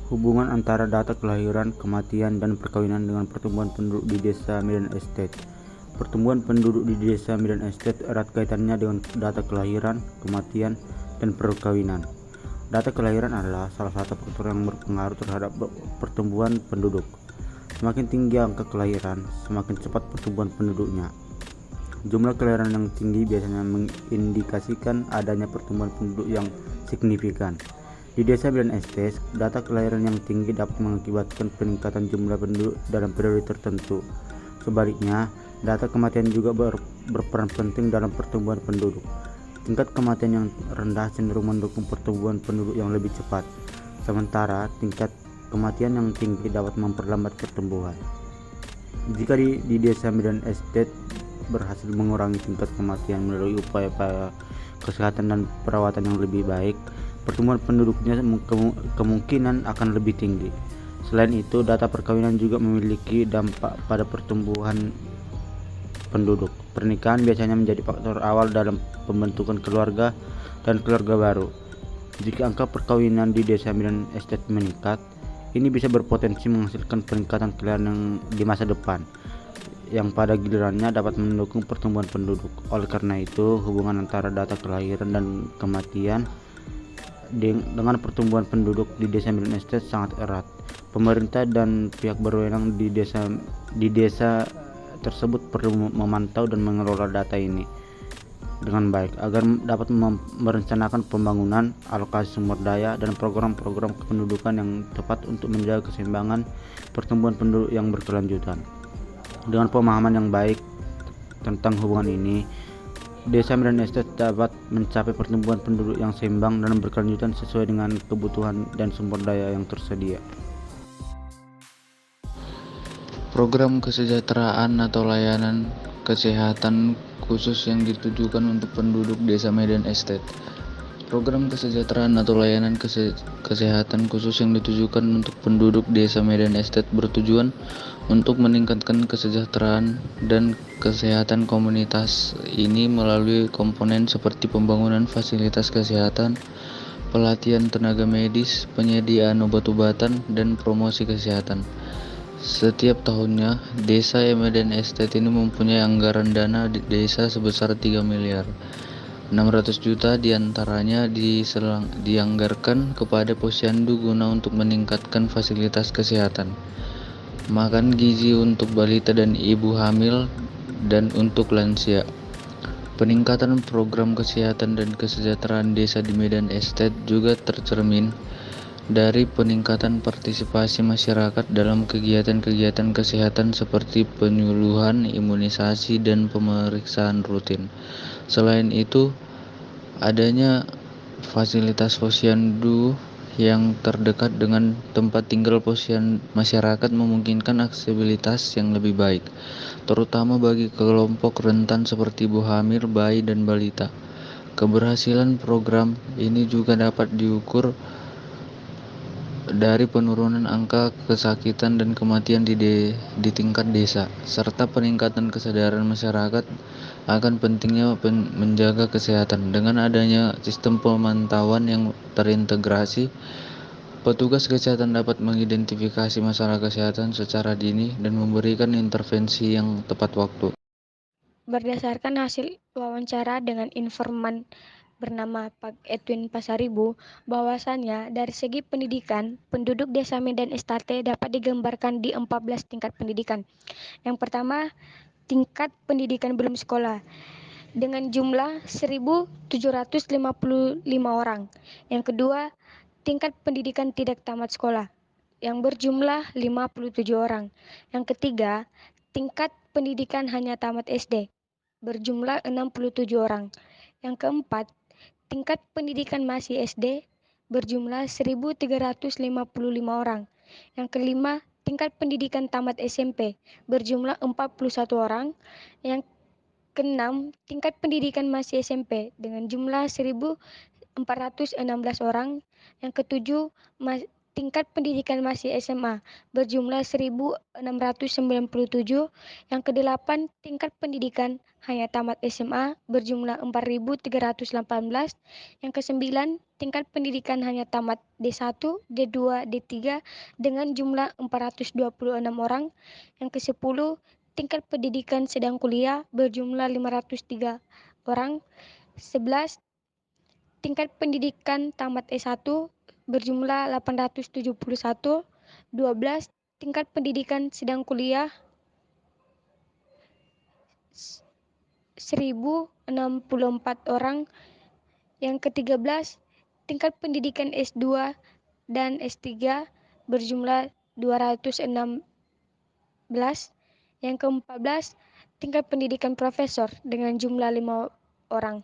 Hubungan antara data kelahiran, kematian, dan perkawinan dengan pertumbuhan penduduk di desa Medan Estate. Pertumbuhan penduduk di desa Medan Estate erat kaitannya dengan data kelahiran, kematian, dan perkawinan. Data kelahiran adalah salah satu faktor yang berpengaruh terhadap pertumbuhan penduduk. Semakin tinggi angka kelahiran, semakin cepat pertumbuhan penduduknya. Jumlah kelahiran yang tinggi biasanya mengindikasikan adanya pertumbuhan penduduk yang signifikan. Di desa Medan Estate, data kelahiran yang tinggi dapat mengakibatkan peningkatan jumlah penduduk dalam periode tertentu. Sebaliknya, data kematian juga berperan penting dalam pertumbuhan penduduk. Tingkat kematian yang rendah cenderung mendukung pertumbuhan penduduk yang lebih cepat, sementara tingkat kematian yang tinggi dapat memperlambat pertumbuhan. Jika di desa Medan Estate berhasil mengurangi tingkat kematian melalui upaya kesehatan dan perawatan yang lebih baik, pertumbuhan penduduknya kemungkinan akan lebih tinggi. Selain itu, data perkawinan juga memiliki dampak pada pertumbuhan penduduk. Pernikahan biasanya menjadi faktor awal dalam pembentukan keluarga dan keluarga baru. Jika angka perkawinan di desa Medan Estate meningkat, ini bisa berpotensi menghasilkan peningkatan kelahiran di masa depan, yang pada gilirannya dapat mendukung pertumbuhan penduduk. Oleh karena itu, hubungan antara data kelahiran dan kematian dengan pertumbuhan penduduk di desa Medan Estate sangat erat. Pemerintah dan pihak berwenang di desa tersebut perlu memantau dan mengelola data ini dengan baik agar dapat merencanakan pembangunan, alokasi sumber daya, dan program-program kependudukan yang tepat untuk menjaga keseimbangan pertumbuhan penduduk yang berkelanjutan. Dengan pemahaman yang baik tentang hubungan ini, desa Medan Estate dapat mencapai pertumbuhan penduduk yang seimbang dan berkelanjutan sesuai dengan kebutuhan dan sumber daya yang tersedia. Program kesejahteraan atau layanan kesehatan khusus yang ditujukan untuk penduduk desa Medan Estate. Program kesejahteraan atau layanan kesehatan khusus yang ditujukan untuk penduduk desa Medan Estate bertujuan untuk meningkatkan kesejahteraan dan kesehatan komunitas ini melalui komponen seperti pembangunan fasilitas kesehatan, pelatihan tenaga medis, penyediaan obat-obatan, dan promosi kesehatan. Setiap tahunnya, desa Medan Estate ini mempunyai anggaran dana desa sebesar 3 miliar. 600 juta diantaranya dianggarkan kepada posyandu guna untuk meningkatkan fasilitas kesehatan, makan gizi untuk balita dan ibu hamil, dan untuk lansia. Peningkatan program kesehatan dan kesejahteraan desa di Medan Estate juga tercermin dari peningkatan partisipasi masyarakat dalam kegiatan-kegiatan kesehatan seperti penyuluhan, imunisasi, dan pemeriksaan rutin. Selain itu, adanya fasilitas posyandu yang terdekat dengan tempat tinggal masyarakat memungkinkan aksesibilitas yang lebih baik, terutama bagi kelompok rentan seperti ibu hamil, bayi, dan balita. Keberhasilan program ini juga dapat diukur dari penurunan angka kesakitan dan kematian di tingkat desa, serta peningkatan kesadaran masyarakat akan pentingnya menjaga kesehatan. Dengan adanya sistem pemantauan yang terintegrasi, petugas kesehatan dapat mengidentifikasi masalah kesehatan secara dini dan memberikan intervensi yang tepat waktu. Berdasarkan hasil wawancara dengan informan bernama Pak Edwin Pasaribu, bahwasannya dari segi pendidikan, penduduk desa Medan Estate dapat digambarkan di 14 tingkat pendidikan. Yang pertama, tingkat pendidikan belum sekolah dengan jumlah 1.755 orang. Yang kedua, tingkat pendidikan tidak tamat sekolah yang berjumlah 57 orang. Yang ketiga, tingkat pendidikan hanya tamat SD berjumlah 67 orang. Yang keempat, tingkat pendidikan masih SD berjumlah 1.355 orang. Yang kelima, tingkat pendidikan tamat SMP berjumlah 41 orang. Yang keenam, tingkat pendidikan masih SMP dengan jumlah 1.416 orang. Yang ketujuh, tingkat pendidikan masih SMA berjumlah 1.697, yang ke-8 tingkat pendidikan hanya tamat SMA berjumlah 4.318, yang ke-9 tingkat pendidikan hanya tamat D1, D2, D3 dengan jumlah 426 orang, yang ke-10 tingkat pendidikan sedang kuliah berjumlah 503 orang, 11 tingkat pendidikan tamat S1 berjumlah 871, 12 tingkat pendidikan sedang kuliah 1.064 orang, yang ke-13 tingkat pendidikan S2 dan S3 berjumlah 216, yang ke-14 tingkat pendidikan profesor dengan jumlah 5 orang.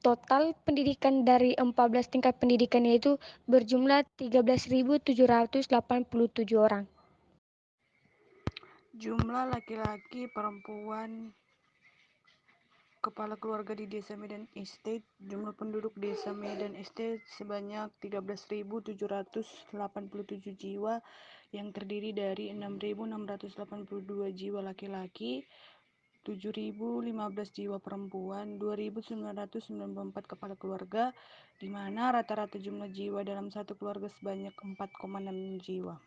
Total pendidikan dari 14 tingkat pendidikan yaitu berjumlah 13.787 orang. Jumlah laki-laki perempuan kepala keluarga di Desa Medan Estate. Jumlah penduduk Desa Medan Estate sebanyak 13.787 jiwa yang terdiri dari 6.682 jiwa laki-laki, 7.015 jiwa perempuan, 2.994 kepala keluarga, di mana rata-rata jumlah jiwa dalam satu keluarga sebanyak 4,6 jiwa.